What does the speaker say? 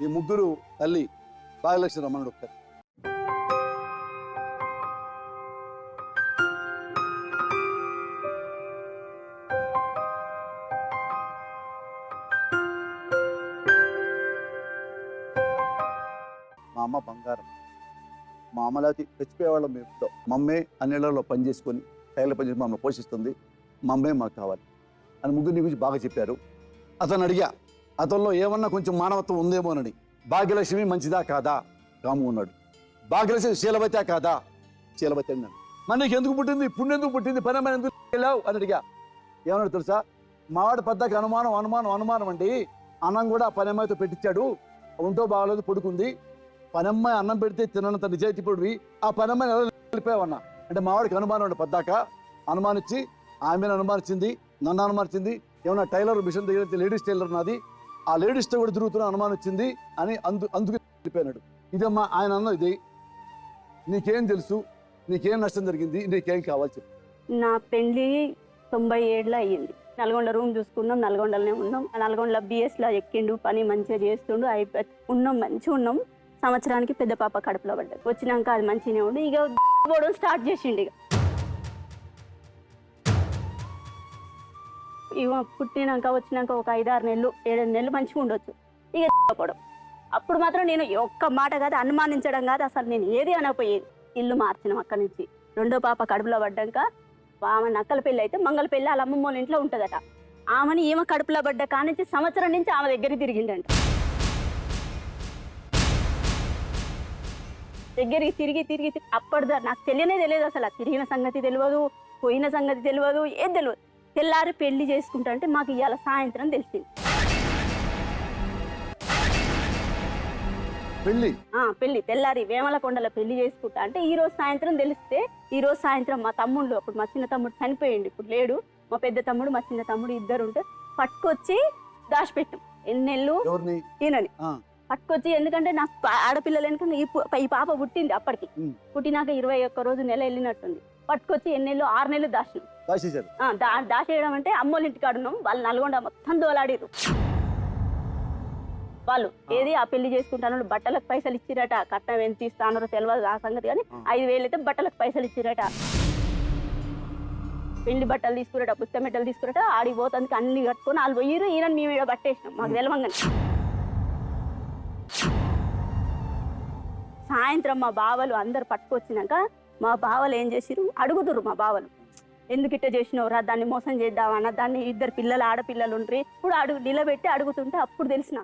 ఈ ముగ్గురు తల్లి భాగ్యలక్ష్మి రమ్మనుడు ఒకసారి. మా అమ్మ బంగారం. మా అమ్మలాతి చచ్చిపోయేవాళ్ళం మేము ఇంట్లో. మా అమ్మే అన్నిళ్లలో పని చేసుకొని టైలర్ పని చేసి మమ్మల్ని పోషిస్తుంది. మా అమ్మే మాకు కావాలి అని ముగ్గురిని గురించి బాగా చెప్పారు. అతను అడిగా, అతనిలో ఏమన్నా కొంచెం మానవత్వం ఉందేమోనని. భాగ్యలక్ష్మి మంచిదా కాదా? కాము ఉన్నాడు. భాగ్యలక్ష్మి శీలవతే కాదా? శీలవతే అన్నాడు. మరి నీకు ఎందుకు పుట్టింది, పుణ్యెందుకు పుట్టింది, పని అమ్మాయి ఎందుకు వెళ్ళావు అని అడిగా. ఏమన్నాడు తెలుసా? మావాడి పెద్దకి అనుమానం అనుమానం అనుమానం అండి. అన్నం కూడా పని అమ్మాయితో పెట్టించాడు. ఒంటో బాగలేదు, పడుకుంది. పనమ్మాయి అన్నం పెడితే తినంత నిజాయితీ పొడివి ఆ పనమ్మాయి ఎలా వెళ్ళిపోయావన్నా అంటే మావాడికి అనుమానం అండి. పద్దాక అనుమానించి ఆమెను అనుమానించింది, నన్ను అనుమానించింది. ఏమన్నా టైలర్ మిషన్ దగ్గర లేడీస్ టైలర్ నాది, ఆ లేడీస్తో కూడా తిరుగుతున్నా అనుమానించింది అని అందుకు వెళ్ళిపోయినాడు. ఇదమ్మా ఆయన అన్న. ఇది నీకేం తెలుసు, నీకేం నష్టం జరిగింది, నీకేం కావాలి చెప్పు. నా పెళ్లి 97లో అయ్యింది. నల్గొండ రూమ్ చూసుకున్నాం, నల్గొండలోనే ఉన్నాం. నల్గొండలో బిఎస్లో ఎక్కిండు, పని మంచిగా చేస్తుండు, ఉన్నాం, మంచిగా ఉన్నాం. సంవత్సరానికి పెద్ద పాప కడుపులో పడ్డది. వచ్చినాక అది మంచిగానే ఉండి ఇక పోవడం స్టార్ట్ చేసిండు. ఇక పుట్టినాక వచ్చినాక ఒక 5-6 నెలలు 7 నెలలు మంచిగా ఉండొచ్చు. ఇక పోవడం అప్పుడు మాత్రం నేను ఒక్క మాట కాదు, అనుమానించడం కాదు, అసలు నేను ఏది అనకపోయేది. ఇల్లు మార్చినాం అక్కడి నుంచి. రెండో పాప కడుపులో పడ్డాక ఆమె నక్కల పెళ్ళి అయితే మంగళ పెళ్ళి వాళ్ళ అమ్మమ్మ వాళ్ళ ఇంట్లో ఉంటుందట. ఆమెని ఈమె కడుపులో పడ్డ కానించి సంవత్సరం నుంచి ఆమె దగ్గరికి తిరిగిండంట. దగ్గరికి తిరిగి అప్పటిదా నాకు తెలియదు అసలు. తిరిగిన సంగతి తెలియదు, పోయిన సంగతి తెలియదు, ఏం తెలియదు. తెల్లారి పెళ్లి చేసుకుంటా అంటే మాకు ఇవాళ సాయంత్రం తెలిసింది. పెళ్లి తెల్లారి వేమలకొండలో పెళ్లి చేసుకుంటా అంటే ఈ రోజు సాయంత్రం తెలిస్తే, ఈ రోజు సాయంత్రం మా తమ్ముళ్ళు, అప్పుడు మా చిన్న తమ్ముడు చనిపోయిండు, ఇప్పుడు లేడు. మా పెద్ద తమ్ముడు మా చిన్న తమ్ముడు ఇద్దరు ఉంటే పట్టుకొచ్చి దాచిపెట్టాం. ఎన్నెళ్ళు ఈయనని పట్టుకొచ్చి, ఎందుకంటే నాకు ఆడపిల్లలు వెనుక ఈ పాప పుట్టింది. అప్పటికి పుట్టినాక 21 రోజు నెల వెళ్ళినట్టుంది. పట్టుకొచ్చి ఎన్నెళ్ళు 6 నెలలు దాచేయడం అంటే అమ్మోళ్ళ ఇంటికాడ ఉన్నాం. వాళ్ళు నల్గొండ మొత్తం దోలాడిరు. వాళ్ళు ఏది ఆ పెళ్లి చేసుకుంటాను బట్టలకు పైసలు ఇచ్చిరట. కట్నం ఎంత ఇస్తానో తెలియదు ఆ సంగతి, కానీ 5,000 అయితే బట్టలకు పైసలు ఇచ్చిరట. పెళ్లి బట్టలు తీసుకురట, పుస్తక మెట్టలు తీసుకురట. ఆడికి పోతానికి అన్ని కట్టుకొని వాళ్ళు పోయిరు. ఈయన మేము ఇక్కడ పట్టేసినాం మాకు తెలవంగానే. సాయంత్రం మా బావలు అందరు పట్టుకొచ్చినాక మా బావలు ఏం చేసిరు, అడుగుతురు మా బావలు, ఎందుకు ఇట్ట చేసినవరా, దాన్ని మోసం చేద్దామన్నా, దాన్ని 2 పిల్లలు ఆడపిల్లలు ఉండ్రి. ఇప్పుడు నిలబెట్టి అడుగుతుంటే అప్పుడు తెలిసిన